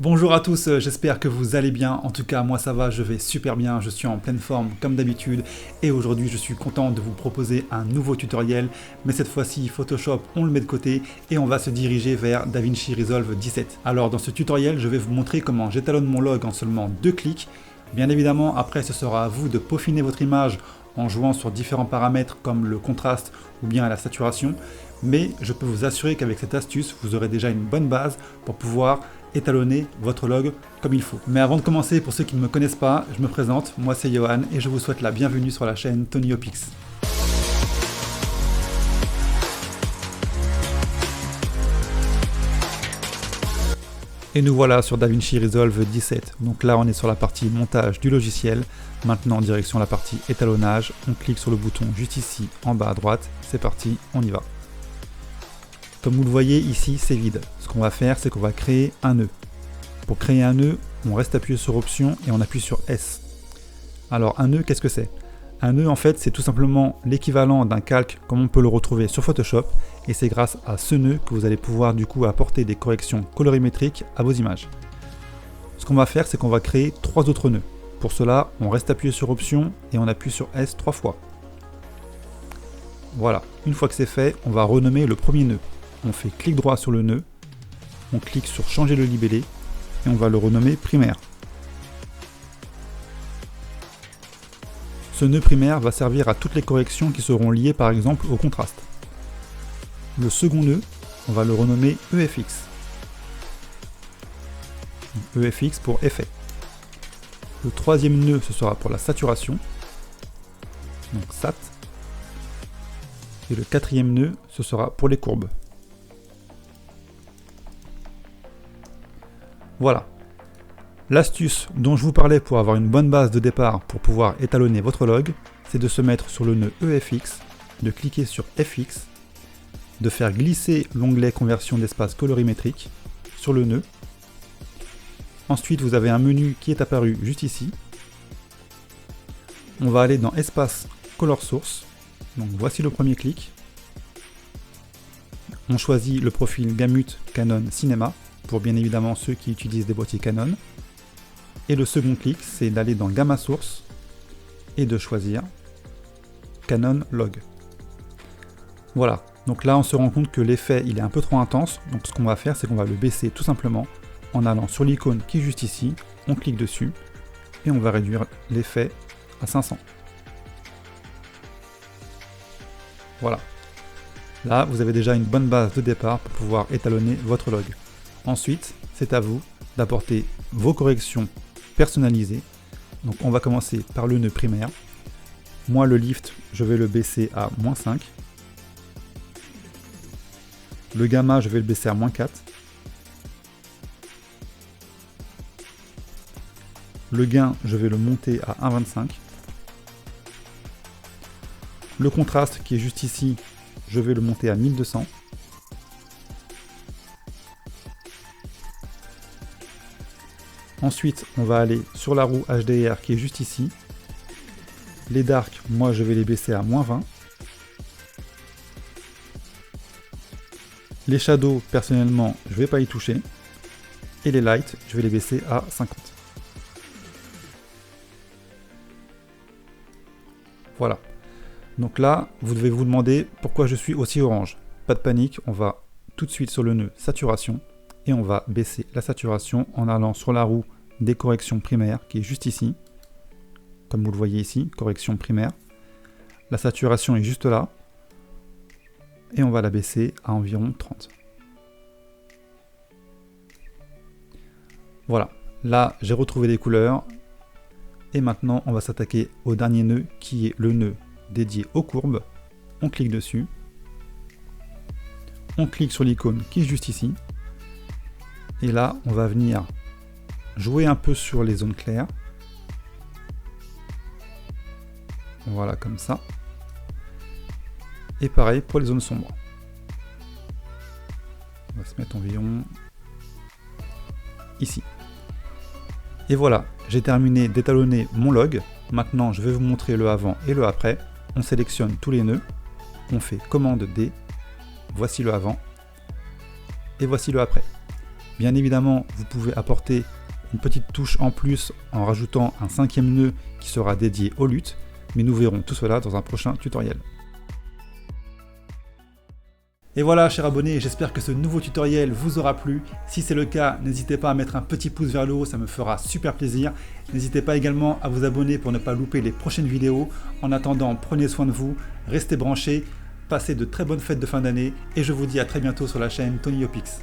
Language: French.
Bonjour à tous, j'espère que vous allez bien. En tout cas, moi ça va, je vais super bien, je suis en pleine forme comme d'habitude. Et aujourd'hui, je suis content de vous proposer un nouveau tutoriel. Mais cette fois-ci, Photoshop, on le met de côté et on va se diriger vers DaVinci Resolve 17. Alors dans ce tutoriel, je vais vous montrer comment j'étalonne mon log en seulement 2 clics. Bien évidemment, après ce sera à vous de peaufiner votre image en jouant sur différents paramètres comme le contraste ou bien la saturation. Mais je peux vous assurer qu'avec cette astuce, vous aurez déjà une bonne base pour pouvoir étalonner votre log comme il faut. Mais avant de commencer, pour ceux qui ne me connaissent pas, je me présente, moi c'est Johan et je vous souhaite la bienvenue sur la chaîne TonyOpix. Et nous voilà sur DaVinci Resolve 17. Donc là on est sur la partie montage du logiciel. Maintenant en direction la partie étalonnage, on clique sur le bouton juste ici en bas à droite. C'est parti, on y va. Comme vous le voyez ici, c'est vide. Ce qu'on va faire, c'est qu'on va créer un nœud. Pour créer un nœud, on reste appuyé sur Option et on appuie sur S. Alors un nœud, qu'est-ce que c'est? Un nœud, en fait, c'est tout simplement l'équivalent d'un calque comme on peut le retrouver sur Photoshop. Et c'est grâce à ce nœud que vous allez pouvoir du coup apporter des corrections colorimétriques à vos images. Ce qu'on va faire, c'est qu'on va créer 3 autres nœuds. Pour cela, on reste appuyé sur Option et on appuie sur S 3 fois. Voilà, une fois que c'est fait, on va renommer le premier nœud. On fait clic droit sur le nœud, on clique sur changer le libellé et on va le renommer primaire. Ce nœud primaire va servir à toutes les corrections qui seront liées par exemple au contraste. Le second nœud, on va le renommer EFX. EFX pour effet. Le troisième nœud, ce sera pour la saturation, donc SAT. Et le quatrième nœud, ce sera pour les courbes. Voilà. L'astuce dont je vous parlais pour avoir une bonne base de départ pour pouvoir étalonner votre log, c'est de se mettre sur le nœud EFX, de cliquer sur FX, de faire glisser l'onglet conversion d'espace colorimétrique sur le nœud. Ensuite, vous avez un menu qui est apparu juste ici. On va aller dans espace color source. Donc voici le premier clic. On choisit le profil Gamut Canon Cinema, pour bien évidemment ceux qui utilisent des boîtiers Canon. Et le second clic, c'est d'aller dans Gamma Source et de choisir Canon Log. Voilà, donc là on se rend compte que l'effet il est un peu trop intense, donc ce qu'on va faire c'est qu'on va le baisser tout simplement en allant sur l'icône qui est juste ici, on clique dessus et on va réduire l'effet à 500. Voilà. Là, vous avez déjà une bonne base de départ pour pouvoir étalonner votre log. Ensuite, c'est à vous d'apporter vos corrections personnalisées. Donc on va commencer par le nœud primaire. Moi, le lift, je vais le baisser à -5. Le gamma, je vais le baisser à -4. Le gain, je vais le monter à 1,25. Le contraste qui est juste ici, je vais le monter à 1200. Ensuite, on va aller sur la roue HDR qui est juste ici. Les darks, moi je vais les baisser à -20. Les shadows, personnellement, je ne vais pas y toucher. Et les lights, je vais les baisser à 50. Voilà. Donc là, vous devez vous demander pourquoi je suis aussi orange. Pas de panique, on va tout de suite sur le nœud saturation et on va baisser la saturation en allant sur la roue des corrections primaires qui est juste ici. Comme vous le voyez ici, correction primaire. La saturation est juste là et on va la baisser à environ 30. Voilà, là j'ai retrouvé les couleurs et maintenant on va s'attaquer au dernier nœud qui est le nœud dédié aux courbes. On clique dessus, on clique sur l'icône qui est juste ici, et là on va venir jouer un peu sur les zones claires, voilà comme ça, et pareil pour les zones sombres. On va se mettre environ ici. Et voilà, j'ai terminé d'étalonner mon log. Maintenant je vais vous montrer le avant et le après. On sélectionne tous les nœuds, on fait commande D, voici le avant, et voici le après. Bien évidemment, vous pouvez apporter une petite touche en plus en rajoutant un 5e nœud qui sera dédié aux luttes, mais nous verrons tout cela dans un prochain tutoriel. Et voilà, chers abonnés, j'espère que ce nouveau tutoriel vous aura plu. Si c'est le cas, n'hésitez pas à mettre un petit pouce vers le haut, ça me fera super plaisir. N'hésitez pas également à vous abonner pour ne pas louper les prochaines vidéos. En attendant, prenez soin de vous, restez branchés, passez de très bonnes fêtes de fin d'année et je vous dis à très bientôt sur la chaîne TonyOpix.